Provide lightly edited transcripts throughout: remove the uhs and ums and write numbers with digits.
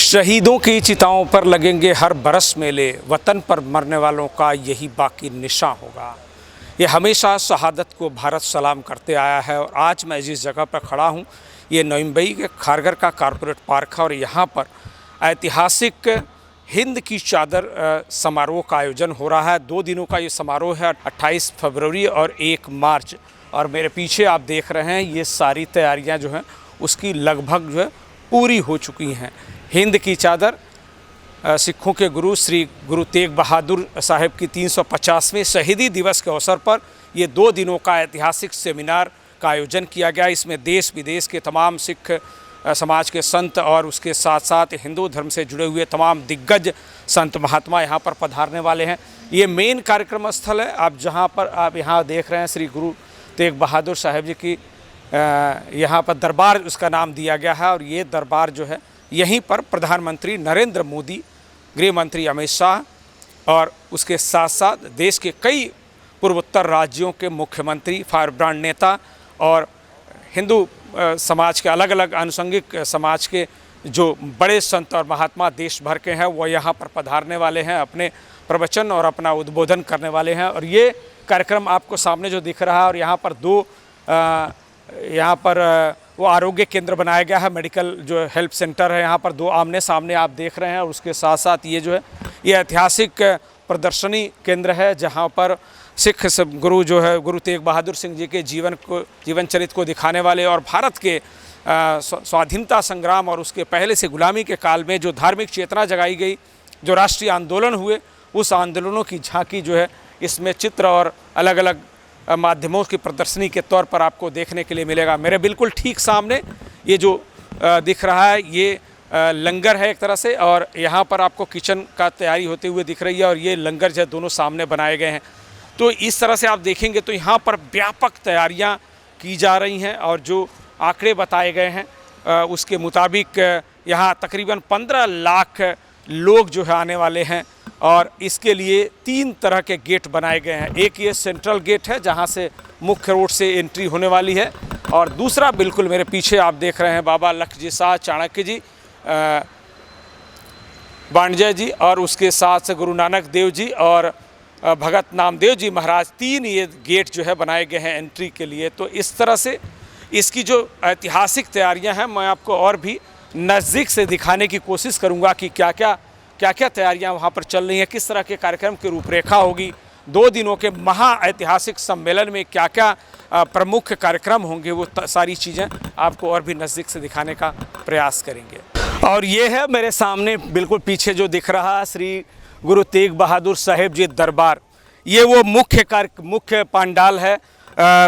शहीदों की चिताओं पर लगेंगे हर बरस मेले, वतन पर मरने वालों का यही बाकी निशान होगा। ये हमेशा शहादत को भारत सलाम करते आया है और आज मैं जिस जगह पर खड़ा हूँ ये नई मुंबई के खारघर का कॉरपोरेट पार्क है और यहाँ पर ऐतिहासिक हिंद की चादर समारोह का आयोजन हो रहा है। 2 दिनों का ये समारोह है, 28 फरवरी और 1 मार्च। और मेरे पीछे आप देख रहे हैं ये सारी तैयारियां जो हैं उसकी लगभग जो है पूरी हो चुकी हैं। हिंद की चादर सिखों के गुरु श्री गुरु तेग बहादुर साहिब की 350वें शहीदी दिवस के अवसर पर ये 2 दिनों का ऐतिहासिक सेमिनार का आयोजन किया गया। इसमें देश विदेश के तमाम सिख समाज के संत और उसके साथ साथ हिंदू धर्म से जुड़े हुए तमाम दिग्गज संत महात्मा यहाँ पर पधारने वाले हैं। ये मेन कार्यक्रम स्थल है। आप जहाँ पर आप यहाँ देख रहे हैं श्री गुरु तेग बहादुर साहिब जी की यहाँ पर दरबार उसका नाम दिया गया है और ये दरबार जो है यहीं पर प्रधानमंत्री नरेंद्र मोदी, गृह मंत्री अमित शाह और उसके साथ साथ देश के कई पूर्वोत्तर राज्यों के मुख्यमंत्री, फायर ब्रांड नेता और हिंदू समाज के अलग अलग आनुषंगिक समाज के जो बड़े संत और महात्मा देश भर के हैं वो यहाँ पर पधारने वाले हैं, अपने प्रवचन और अपना उद्बोधन करने वाले हैं। और ये कार्यक्रम आपको सामने जो दिख रहा है और यहाँ पर 2 यहाँ पर वो आरोग्य केंद्र बनाया गया है, मेडिकल जो हेल्थ सेंटर है, यहाँ पर 2 आमने सामने आप देख रहे हैं। और उसके साथ साथ ये जो है ये ऐतिहासिक प्रदर्शनी केंद्र है जहाँ पर सिख गुरु जो है गुरु तेग बहादुर सिंह जी के जीवन चरित्र को दिखाने वाले और भारत के स्वाधीनता संग्राम और उसके पहले से गुलामी के काल में जो धार्मिक चेतना जगाई गई, जो राष्ट्रीय आंदोलन हुए, उस आंदोलनों की झांकी जो है इसमें चित्र और अलग अलग माध्यमों की प्रदर्शनी के तौर पर आपको देखने के लिए मिलेगा। मेरे बिल्कुल ठीक सामने ये जो दिख रहा है ये लंगर है एक तरह से, और यहाँ पर आपको किचन का तैयारी होते हुए दिख रही है और ये लंगर जो है दोनों सामने बनाए गए हैं। तो इस तरह से आप देखेंगे तो यहाँ पर व्यापक तैयारियाँ की जा रही हैं और जो आंकड़े बताए गए हैं उसके मुताबिक यहाँ तकरीबन 15 लाख लोग जो है आने वाले हैं। और इसके लिए 3 तरह के गेट बनाए गए हैं। एक ये सेंट्रल गेट है जहाँ से मुख्य रोड से एंट्री होने वाली है और दूसरा बिल्कुल मेरे पीछे आप देख रहे हैं बाबा लखजी शाह चाणक्य जी, बाणजय जी और उसके साथ से गुरु नानक देव जी और भगत नामदेव जी महाराज, 3 ये गेट जो है बनाए गए हैं एंट्री के लिए। तो इस तरह से इसकी जो ऐतिहासिक तैयारियां हैं मैं आपको और भी नज़दीक से दिखाने की कोशिश करूंगा कि क्या क्या तैयारियां वहां पर चल रही हैं, किस तरह के कार्यक्रम की रूपरेखा होगी, 2 दिनों के महा ऐतिहासिक सम्मेलन में क्या क्या प्रमुख कार्यक्रम होंगे, वो सारी चीज़ें आपको और भी नज़दीक से दिखाने का प्रयास करेंगे। और ये है मेरे सामने बिल्कुल पीछे जो दिख रहा है श्री गुरु तेग बहादुर साहिब जी दरबार। ये वो मुख्य पंडाल है,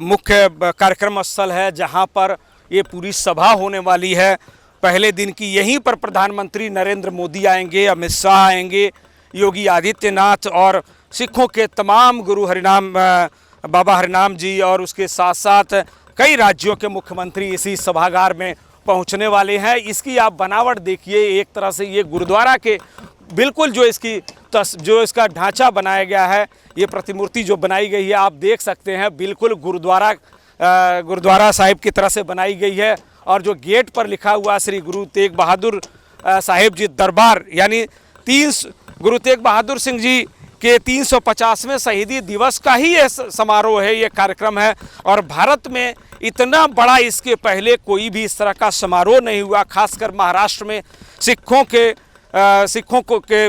मुख्य कार्यक्रम स्थल है जहाँ पर ये पूरी सभा होने वाली है। पहले दिन की यहीं पर प्रधानमंत्री नरेंद्र मोदी आएंगे, अमित शाह आएंगे, योगी आदित्यनाथ और सिखों के तमाम गुरु हरिनाम बाबा हरिनाम जी और उसके साथ साथ कई राज्यों के मुख्यमंत्री इसी सभागार में पहुंचने वाले हैं। इसकी आप बनावट देखिए, एक तरह से ये गुरुद्वारा के बिल्कुल जो इसका ढांचा बनाया गया है, ये प्रतिमूर्ति जो बनाई गई है आप देख सकते हैं बिल्कुल गुरुद्वारा साहिब की तरह से बनाई गई है। और जो गेट पर लिखा हुआ श्री गुरु तेग बहादुर साहिब जी दरबार यानी गुरु तेग बहादुर सिंह जी के 350वें शहीदी दिवस का ही ये समारोह है, ये कार्यक्रम है। और भारत में इतना बड़ा इसके पहले कोई भी इस तरह का समारोह नहीं हुआ, खासकर महाराष्ट्र में सिखों के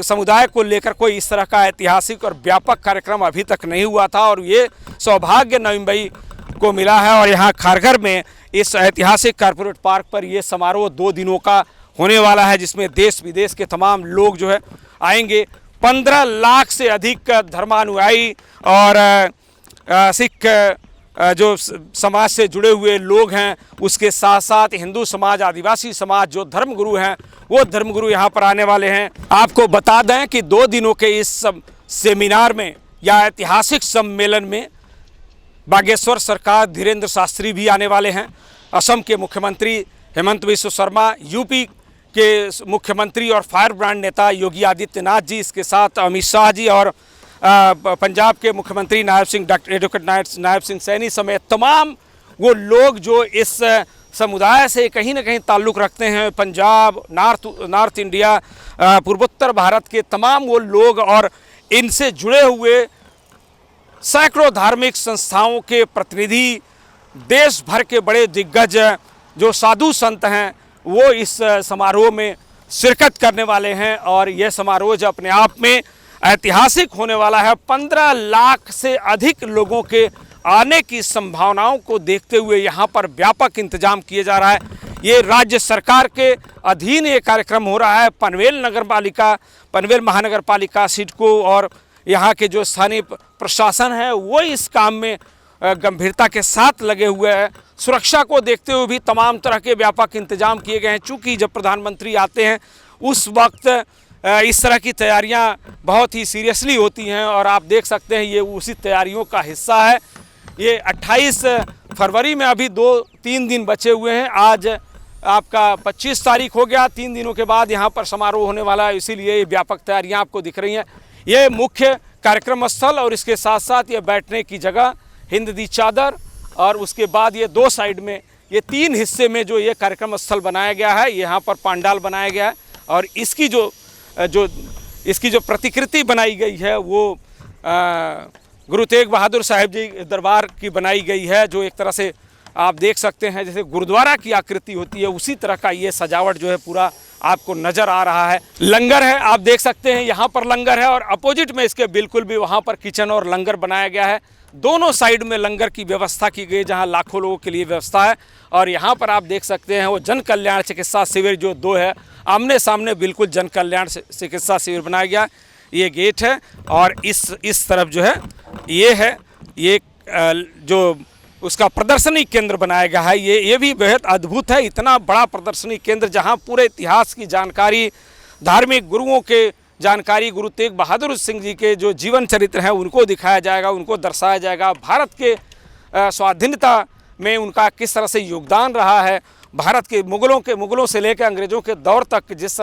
समुदाय को लेकर कोई इस तरह का ऐतिहासिक और व्यापक कार्यक्रम अभी तक नहीं हुआ था। और ये सौभाग्य नई मुंबई को मिला है और यहाँ खारघर में इस ऐतिहासिक कॉरपोरेट पार्क पर ये समारोह 2 दिनों का होने वाला है जिसमें देश विदेश के तमाम लोग जो है आएंगे। 15 लाख से अधिक धर्मानुयायी और सिख जो समाज से जुड़े हुए लोग हैं, उसके साथ साथ हिंदू समाज, आदिवासी समाज जो धर्मगुरु हैं वो धर्मगुरु यहाँ पर आने वाले हैं। आपको बता दें कि 2 दिनों के इस सेमिनार में या ऐतिहासिक सम्मेलन में बागेश्वर सरकार धीरेन्द्र शास्त्री भी आने वाले हैं, असम के मुख्यमंत्री हेमंत बिस्व शर्मा, यूपी के मुख्यमंत्री और फायर ब्रांड नेता योगी आदित्यनाथ जी, इसके साथ अमित शाह जी और पंजाब के मुख्यमंत्री नायब सिंह सैनी समेत तमाम वो लोग जो इस समुदाय से कहीं ना कहीं ताल्लुक़ रखते हैं। पंजाब, नॉर्थ इंडिया, पूर्वोत्तर भारत के तमाम वो लोग और इनसे जुड़े हुए सैकड़ों धार्मिक संस्थाओं के प्रतिनिधि, देश भर के बड़े दिग्गज जो साधु संत हैं, वो इस समारोह में शिरकत करने वाले हैं। और यह समारोह जो अपने आप में ऐतिहासिक होने वाला है, 15 लाख से अधिक लोगों के आने की संभावनाओं को देखते हुए यहाँ पर व्यापक इंतजाम किए जा रहा है। ये राज्य सरकार के अधीन ये कार्यक्रम हो रहा है। पनवेल महानगर पालिका सिडको और यहाँ के जो स्थानीय प्रशासन है वो इस काम में गंभीरता के साथ लगे हुए हैं। सुरक्षा को देखते हुए भी तमाम तरह के व्यापक इंतजाम किए गए हैं। चूँकि जब प्रधानमंत्री आते हैं उस वक्त इस तरह की तैयारियां बहुत ही सीरियसली होती हैं और आप देख सकते हैं ये उसी तैयारियों का हिस्सा है। ये 28 फरवरी में अभी 2-3 दिन बचे हुए हैं। आज आपका 25 तारीख हो गया। 3 दिनों के बाद यहाँ पर समारोह होने वाला है, इसीलिए ये व्यापक तैयारियां आपको दिख रही हैं। ये मुख्य कार्यक्रम स्थल और इसके साथ साथ ये बैठने की जगह हिंद दी चादर और उसके बाद ये 2 साइड में ये 3 हिस्से में जो ये कार्यक्रम स्थल बनाया गया है, यहाँ पर पंडाल बनाया गया है और इसकी जो प्रतिकृति बनाई गई है वो गुरु तेग बहादुर साहिब जी दरबार की बनाई गई है, जो एक तरह से आप देख सकते हैं जैसे गुरुद्वारा की आकृति होती है उसी तरह का ये सजावट जो है पूरा आपको नज़र आ रहा है। लंगर है, आप देख सकते हैं यहाँ पर लंगर है और अपोजिट में इसके बिल्कुल भी वहाँ पर किचन और लंगर बनाया गया है। दोनों साइड में लंगर की व्यवस्था की गई जहाँ लाखों लोगों के लिए व्यवस्था है। और यहाँ पर आप देख सकते हैं वो जन कल्याण चिकित्सा शिविर जो 2 है आमने सामने, बिल्कुल जन कल्याण चिकित्सा शिविर बनाया गया। ये गेट है और इस तरफ जो है ये जो उसका प्रदर्शनी केंद्र बनाया गया है, ये भी बेहद अद्भुत है। इतना बड़ा प्रदर्शनी केंद्र जहां पूरे इतिहास की जानकारी, धार्मिक गुरुओं के जानकारी, गुरु तेग बहादुर सिंह जी के जो जीवन चरित्र हैं उनको दिखाया जाएगा, उनको दर्शाया जाएगा। भारत के स्वाधीनता में उनका किस तरह से योगदान रहा है, भारत के मुगलों से लेकर अंग्रेज़ों के दौर तक जिस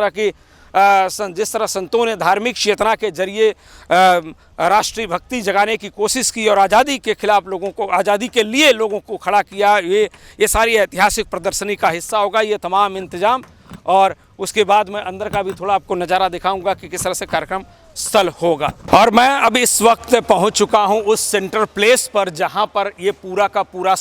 तरह संतों ने धार्मिक चेतना के जरिए राष्ट्रीय भक्ति जगाने की कोशिश की और आज़ादी के खिलाफ आज़ादी के लिए लोगों को खड़ा किया, ये सारी ऐतिहासिक प्रदर्शनी का हिस्सा होगा ये तमाम इंतजाम। और उसके बाद मैं अंदर का भी थोड़ा आपको नज़ारा दिखाऊंगा कि किस तरह से कार्यक्रम स्थल होगा। और मैं अब इस वक्त पहुंच चुका हूं उस सेंटर प्लेस पर जहां पर ये पूरा का पूरा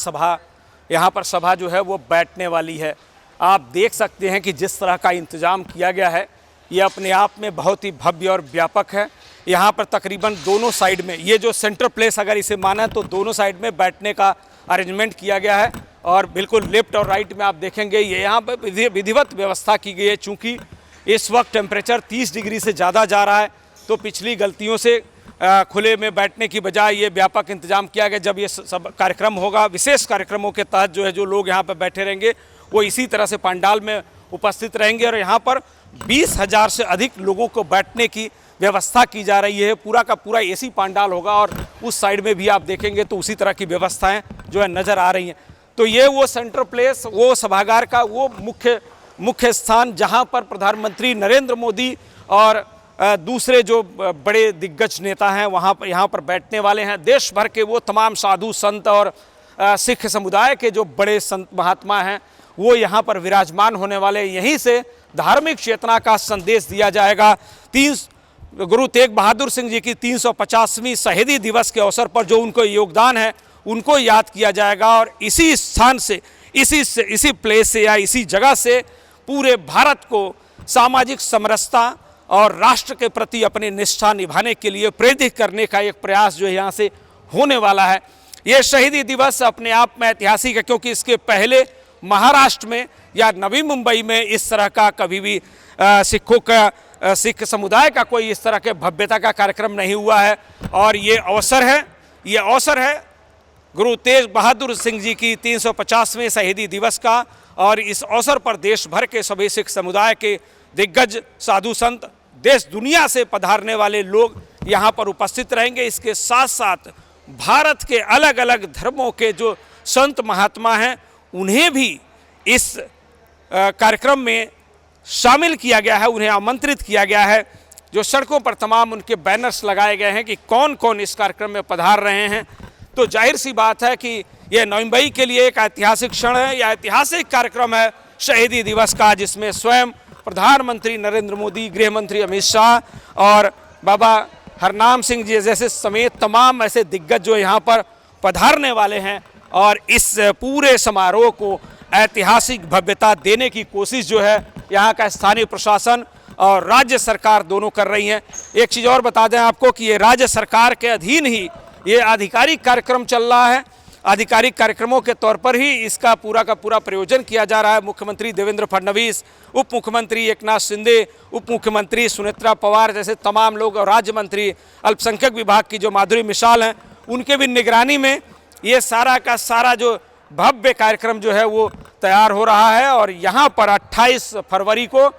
यहाँ पर सभा जो है वो बैठने वाली है। आप देख सकते हैं कि जिस तरह का इंतज़ाम किया गया है ये अपने आप में बहुत ही भव्य और व्यापक है। यहाँ पर तकरीबन दोनों साइड में ये जो सेंटर प्लेस अगर इसे माना तो दोनों साइड में बैठने का अरेंजमेंट किया गया है और बिल्कुल लेफ्ट और राइट में आप देखेंगे ये यहाँ पर विधिवत व्यवस्था की गई है। चूँकि इस वक्त टेम्परेचर 30 डिग्री से ज़्यादा जा रहा है तो पिछली गलतियों से खुले में बैठने की बजाय ये व्यापक इंतजाम किया गया। जब ये सब कार्यक्रम होगा, विशेष कार्यक्रमों के तहत जो लोग यहाँ पर बैठे रहेंगे वो इसी तरह से पंडाल में उपस्थित रहेंगे और यहाँ पर 20,000 से अधिक लोगों को बैठने की व्यवस्था की जा रही है। पूरा का पूरा एसी पंडाल होगा और उस साइड में भी आप देखेंगे तो उसी तरह की व्यवस्थाएं जो है नज़र आ रही हैं। तो ये वो सेंटर प्लेस, वो सभागार का वो मुख्य स्थान जहां पर प्रधानमंत्री नरेंद्र मोदी और दूसरे जो बड़े दिग्गज नेता हैं यहाँ पर बैठने वाले हैं। देश भर के वो तमाम साधु संत और सिख समुदाय के जो बड़े संत महात्मा हैं वो यहाँ पर विराजमान होने वाले। यहीं से धार्मिक चेतना का संदेश दिया जाएगा। गुरु तेग बहादुर सिंह जी की 350वीं शहीदी दिवस के अवसर पर जो उनको योगदान है उनको याद किया जाएगा और इसी स्थान से, इसी प्लेस से या इसी जगह से पूरे भारत को सामाजिक समरसता और राष्ट्र के प्रति अपनी निष्ठा निभाने के लिए प्रेरित करने का एक प्रयास जो यहाँ से होने वाला है। ये शहीदी दिवस अपने आप में ऐतिहासिक है क्योंकि इसके पहले महाराष्ट्र में या नवी मुंबई में इस तरह का कभी भी सिख समुदाय का कोई इस तरह के भव्यता का कार्यक्रम नहीं हुआ है। और ये अवसर है गुरु तेग बहादुर सिंह जी की 350वें शहीदी दिवस का और इस अवसर पर देश भर के सभी सिख समुदाय के दिग्गज साधु संत, देश दुनिया से पधारने वाले लोग यहाँ पर उपस्थित रहेंगे। इसके साथ साथ भारत के अलग अलग धर्मों के जो संत महात्मा हैं उन्हें भी इस कार्यक्रम में शामिल किया गया है, उन्हें आमंत्रित किया गया है। जो सड़कों पर तमाम उनके बैनर्स लगाए गए हैं कि कौन कौन इस कार्यक्रम में पधार रहे हैं। तो जाहिर सी बात है कि ये नवी मुंबई के लिए एक ऐतिहासिक क्षण है, यह ऐतिहासिक कार्यक्रम है शहीदी दिवस का, जिसमें स्वयं प्रधानमंत्री नरेंद्र मोदी, गृह मंत्री अमित शाह और बाबा हरनाम सिंह जी जैसे समेत तमाम ऐसे दिग्गज जो यहाँ पर पधारने वाले हैं और इस पूरे समारोह को ऐतिहासिक भव्यता देने की कोशिश जो है यहाँ का स्थानीय प्रशासन और राज्य सरकार दोनों कर रही हैं। एक चीज़ और बता दें आपको कि ये राज्य सरकार के अधीन ही ये आधिकारिक कार्यक्रम चल रहा है। आधिकारिक कार्यक्रमों के तौर पर ही इसका पूरा का पूरा प्रयोजन किया जा रहा है। मुख्यमंत्री देवेंद्र फडणवीस, उप मुख्यमंत्री एकनाथ शिंदे, उप मुख्यमंत्री सुनेत्रा पवार जैसे तमाम लोग और राज्य मंत्री अल्पसंख्यक विभाग की जो माधुरी मिसाल हैं, उनके भी निगरानी में ये सारा का सारा जो भव्य कार्यक्रम जो है वो तैयार हो रहा है। और यहाँ पर 28 फरवरी को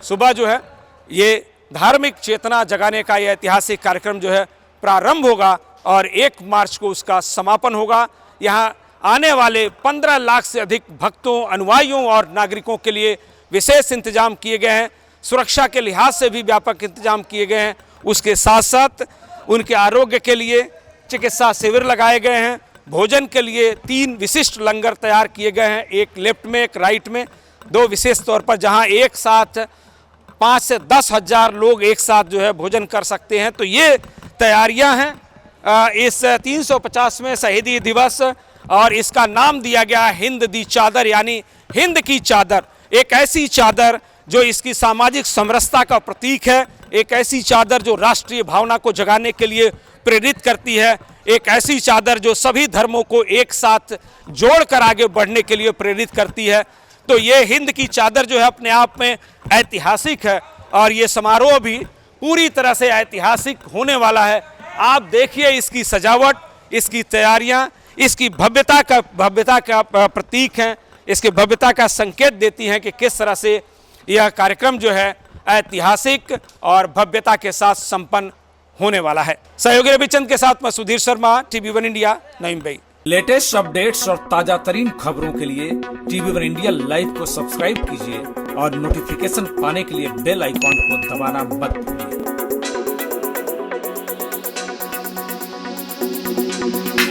सुबह जो है ये धार्मिक चेतना जगाने का ये ऐतिहासिक कार्यक्रम जो है प्रारंभ होगा और 1 मार्च को उसका समापन होगा। यहाँ आने वाले 15 लाख से अधिक भक्तों, अनुयायियों और नागरिकों के लिए विशेष इंतजाम किए गए हैं। सुरक्षा के लिहाज से भी व्यापक इंतजाम किए गए हैं। उसके साथ साथ उनके आरोग्य के लिए चिकित्सा शिविर लगाए गए हैं। भोजन के लिए 3 विशिष्ट लंगर तैयार किए गए हैं, एक लेफ्ट में एक राइट में, 2 विशेष तौर पर जहां एक साथ 5 से 10 हज़ार लोग एक साथ जो है भोजन कर सकते हैं। तो ये तैयारियां हैं इस 350वें शहीदी दिवस और इसका नाम दिया गया हिंद दी चादर, यानी हिंद की चादर। एक ऐसी चादर जो इसकी सामाजिक समरसता का प्रतीक है, एक ऐसी चादर जो राष्ट्रीय भावना को जगाने के लिए प्रेरित करती है, एक ऐसी चादर जो सभी धर्मों को एक साथ जोड़कर आगे बढ़ने के लिए प्रेरित करती है। तो ये हिंद की चादर जो है अपने आप में ऐतिहासिक है और ये समारोह भी पूरी तरह से ऐतिहासिक होने वाला है। आप देखिए इसकी सजावट, इसकी तैयारियां, इसकी भव्यता का प्रतीक हैं, इसकी भव्यता का संकेत देती हैं कि किस तरह से यह कार्यक्रम जो है ऐतिहासिक और भव्यता के साथ संपन्न होने वाला है। सहयोगी रविचंद के साथ मैं सुधीर शर्मा, TV1 इंडिया, नई मुंबई। लेटेस्ट अपडेट्स और ताजा तरीन खबरों के लिए TV1 इंडिया लाइव को सब्सक्राइब कीजिए और नोटिफिकेशन पाने के लिए बेल आइकॉन को दबाना मत भूलिए।